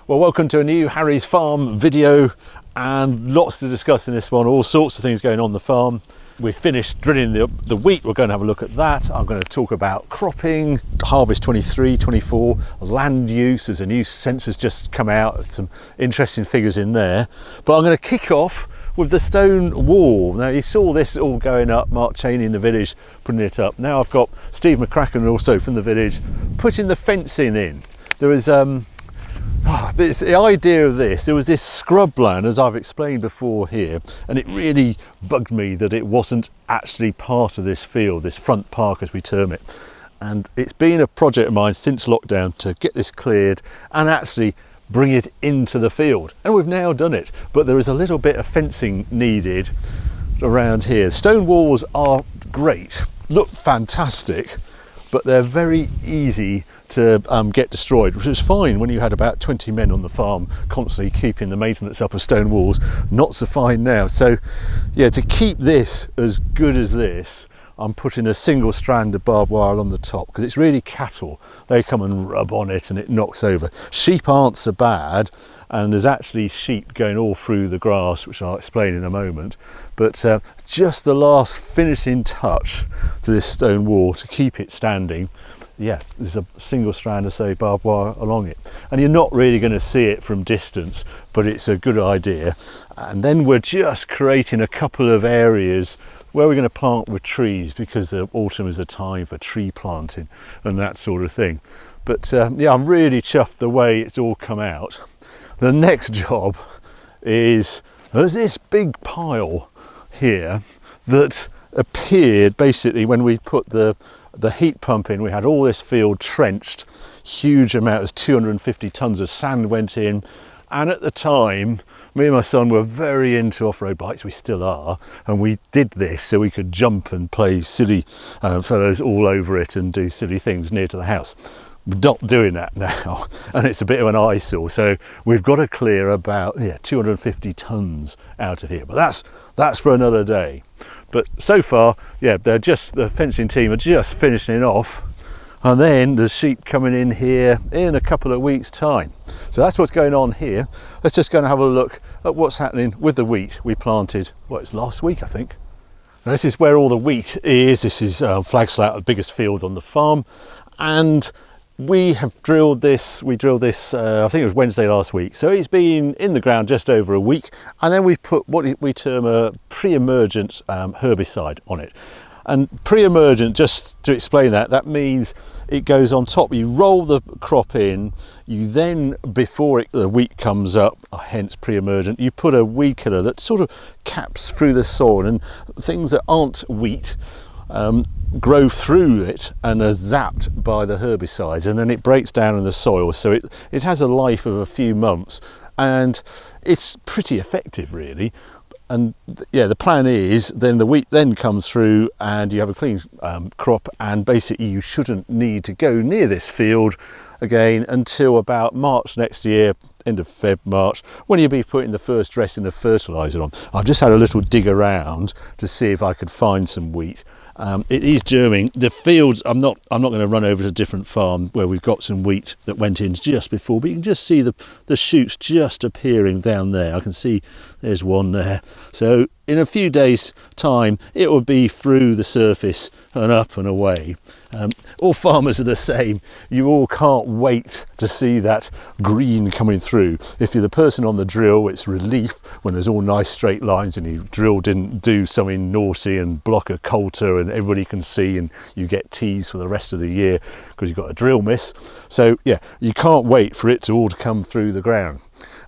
Well, welcome to a new Harry's Farm video, and lots to discuss in this one. All sorts of things going on the farm. We finished drilling the wheat. We're going to have a look at that. I'm going to talk about cropping, harvest 23, 24, land use. There's a new census just come out, some interesting figures in there. But I'm going to kick off with the stone wall. Now you saw this all going up, Mark Cheney in the village putting it up. Now I've got Steve McCracken also from the village putting the fencing in. There is the idea of this, there was this scrubland, as I've explained before here, and it really bugged me that it wasn't actually part of this field, this front park as we term it. And it's been a project of mine since lockdown to get this cleared and actually bring it into the field. And we've now done it, but there is a little bit of fencing needed around here. Stone walls are great, look fantastic, but they're very easy to get destroyed, which was fine when you had about 20 men on the farm constantly keeping the maintenance up of stone walls. Not so fine now. So yeah, to keep this as good as this, I'm putting a single strand of barbed wire on the top, because it's really cattle. They come and rub on it and it knocks over. Sheep aren't so bad, and there's actually sheep going all through the grass, which I'll explain in a moment. But just the last finishing touch to this stone wall to keep it standing. Yeah, there's a single strand of, say, barbed wire along it. And you're not really going to see it from distance, but it's a good idea. And then we're just creating a couple of areas where we're going to plant with trees, because the autumn is the time for tree planting and that sort of thing. But yeah, I'm really chuffed the way it's all come out. The next job is, there's this big pile here that appeared basically when we put the heat pump in. We had all this field trenched, huge amount, of 250 tons of sand went in. And at the time, me and my son were very into off-road bikes, we still are, and we did this so we could jump and play silly fellows all over it and do silly things near to the house. We're not doing that now, and it's a bit of an eyesore, so we've got to clear about 250 tons out of here, but that's for another day. But so far, yeah, the fencing team are just finishing it off, and then there's sheep coming in here in a couple of weeks' time. So that's what's going on here. Let's just go and have a look at what's happening with the wheat we planted, it's last week, I think. Now this is where all the wheat is. This is Flagslout, the biggest field on the farm. And we have drilled this, I think it was Wednesday last week. So it's been in the ground just over a week. And then we put what we term a pre-emergent herbicide on it. And pre-emergent, just to explain that means it goes on top. You roll the crop in, you then, before the wheat comes up, hence pre-emergent, you put a weed killer that sort of caps through the soil, and things that aren't wheat grow through it and are zapped by the herbicide, and then it breaks down in the soil. So it has a life of a few months, and it's pretty effective really. And yeah, the plan is then the wheat then comes through and you have a clean crop, and basically you shouldn't need to go near this field again until about March next year, end of Feb, March, when you'll be putting the first dressing of fertiliser on. I've just had a little dig around to see if I could find some wheat. It is germing. The fields, I'm not going to run over to a different farm where we've got some wheat that went in just before, but you can just see the shoots just appearing down there. I can see there's one there. So in a few days' time, it will be through the surface and up and away. All farmers are the same. You all can't wait to see that green coming through. If you're the person on the drill, it's relief when there's all nice straight lines and your drill didn't do something naughty and block a coulter and everybody can see, and you get teased for the rest of the year because you've got a drill miss. So yeah, you can't wait for it to all come through the ground.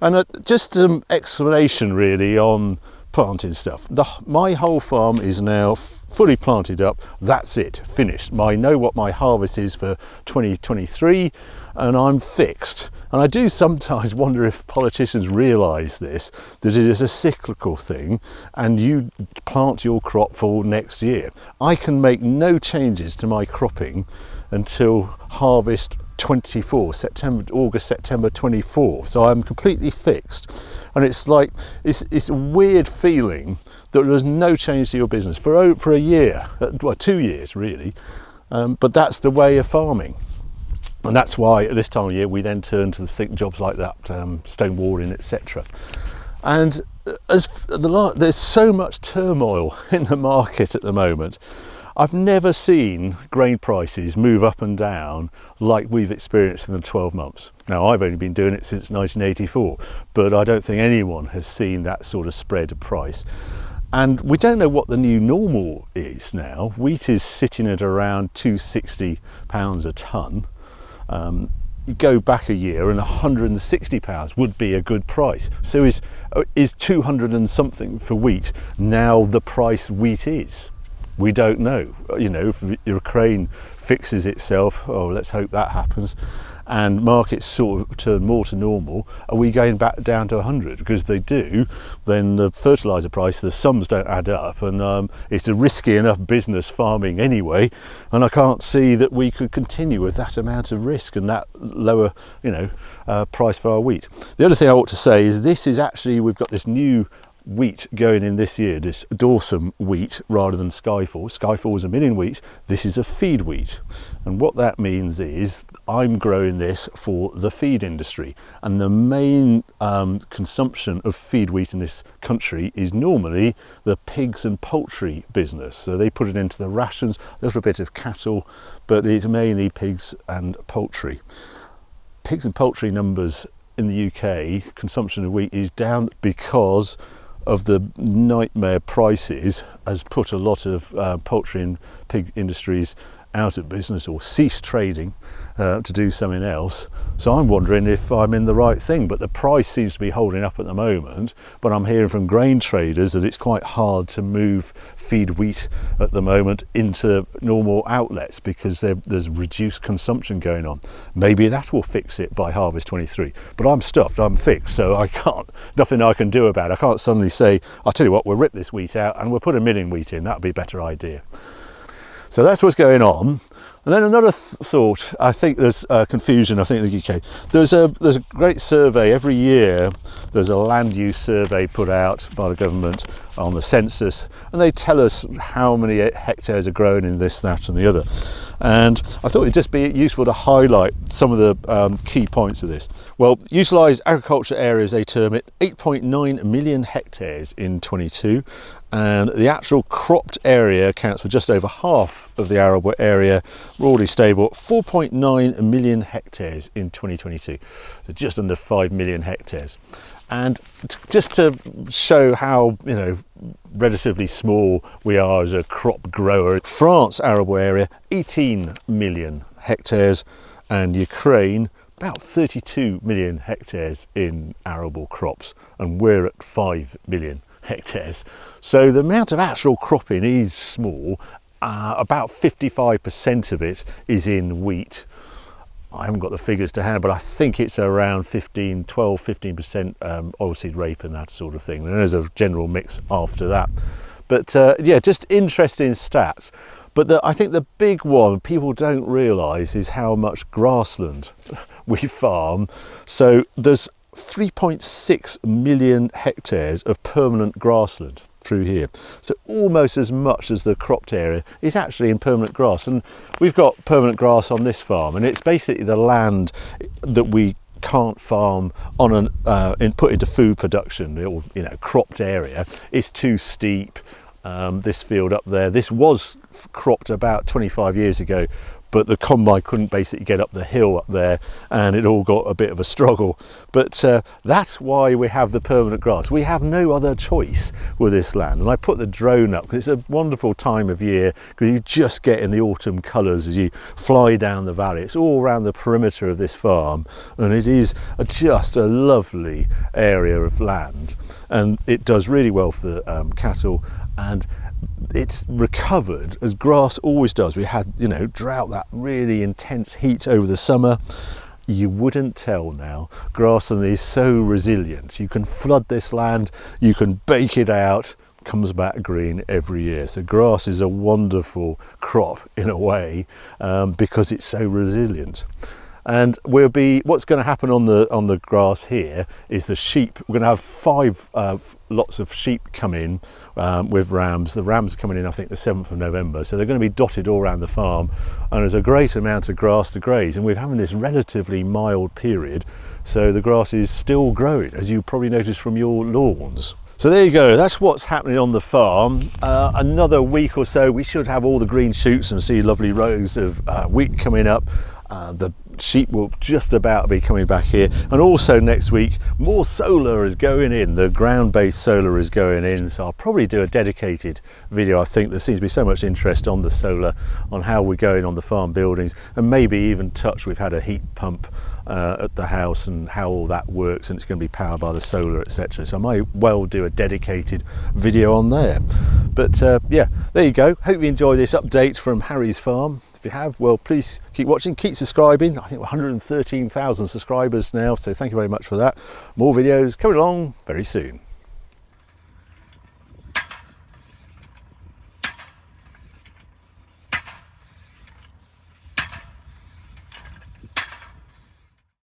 And just some explanation really on planting stuff. My whole farm is now fully planted up. That's it, finished. I know what my harvest is for 2023 and I'm fixed. And I do sometimes wonder if politicians realise this, that it is a cyclical thing and you plant your crop for next year. I can make no changes to my cropping until harvest 24, August, September 24. So I'm completely fixed. And it's like, it's a weird feeling that there's no change to your business for a year, well, 2 years really. But that's the way of farming. And that's why at this time of year we then turn to think jobs like that, stone walling, etc. And there's so much turmoil in the market at the moment. I've never seen grain prices move up and down like we've experienced in the 12 months. Now, I've only been doing it since 1984, but I don't think anyone has seen that sort of spread of price. And we don't know what the new normal is now. Wheat is sitting at around £260 a tonne. You go back a year and £160 would be a good price. So is 200 and something for wheat now the price wheat is? We don't know. You know, if Ukraine fixes itself, oh, let's hope that happens, and markets sort of turn more to normal, are we going back down to 100? Because if they do, then the fertiliser price, the sums don't add up, and it's a risky enough business farming anyway, and I can't see that we could continue with that amount of risk and that lower, price for our wheat. The other thing I ought to say is this is actually, we've got this new wheat going in this year, this Dawson wheat rather than Skyfall. Skyfall is a milling wheat, this is a feed wheat, and what that means is I'm growing this for the feed industry, and the main consumption of feed wheat in this country is normally the pigs and poultry business. So they put it into the rations, a little bit of cattle, but it's mainly pigs and poultry. Pigs and poultry numbers in the UK, consumption of wheat is down because of the nightmare prices has put a lot of poultry and pig industries out of business or cease trading to do something else. So I'm wondering if I'm in the right thing, but the price seems to be holding up at the moment. But I'm hearing from grain traders that it's quite hard to move feed wheat at the moment into normal outlets because there's reduced consumption going on. Maybe that will fix it by harvest 23, but I'm stuffed, I'm fixed, so I can't, nothing I can do about it. I can't suddenly say, I'll tell you what, we'll rip this wheat out and we'll put a milling wheat in. That'd be a better idea. So that's what's going on. And then another thought, I think there's confusion, I think in the UK. There's a great survey every year. There's a land use survey put out by the government on the census, and they tell us how many hectares are grown in this, that and the other. And I thought it'd just be useful to highlight some of the key points of this. Well, utilised agriculture areas, they term it 8.9 million hectares in 22, and the actual cropped area accounts for just over half of the arable area, broadly stable, 4.9 million hectares in 2022, so just under 5 million hectares. And just to show how, relatively small we are as a crop grower, France arable area 18 million hectares, and Ukraine about 32 million hectares in arable crops, and we're at 5 million hectares. So the amount of actual cropping is small. About 55% of it is in wheat. I haven't got the figures to hand, but I think it's around 15% oilseed rape and that sort of thing. And there's a general mix after that. But yeah, just interesting stats. But I think the big one people don't realise is how much grassland we farm. So there's 3.6 million hectares of permanent grassland through here, so almost as much as the cropped area is actually in permanent grass. And we've got permanent grass on this farm, and it's basically the land that we can't farm on put into food production, or cropped area. It's too steep. This field up there, this was cropped about 25 years ago, but the combine couldn't basically get up the hill up there, and it all got a bit of a struggle. But that's why we have the permanent grass. We have no other choice with this land. And I put the drone up because it's a wonderful time of year, because you just get in the autumn colours as you fly down the valley. It's all around the perimeter of this farm, and it is just a lovely area of land, and it does really well for cattle, and it's recovered as grass always does. We had, drought, that really intense heat over the summer. You wouldn't tell now. Grassland is so resilient. You can flood this land, you can bake it out, comes back green every year. So grass is a wonderful crop in a way, because it's so resilient. And we'll be, what's going to happen on the grass here is the sheep. We're going to have 5 lots of sheep come in with rams. The rams coming in I think the 7th of November, so they're going to be dotted all around the farm, and there's a great amount of grass to graze, and we're having this relatively mild period, so the grass is still growing, as you probably noticed from your lawns. So there you go, that's what's happening on the farm. Another week or so we should have all the green shoots and see lovely rows of wheat coming up. The sheep will just about be coming back here, and also next week more solar is going in. The ground-based solar is going in, so I'll probably do a dedicated video. I think there seems to be so much interest on the solar, on how we're going on the farm buildings, and maybe even touch, we've had a heat pump at the house and how all that works, and it's going to be powered by the solar, etc. So I might well do a dedicated video on there. But yeah, there you go. Hope you enjoy this update from Harry's farm. If you have, well, please keep watching, keep subscribing. I think we're 113,000 subscribers now, so thank you very much for that. More videos coming along very soon.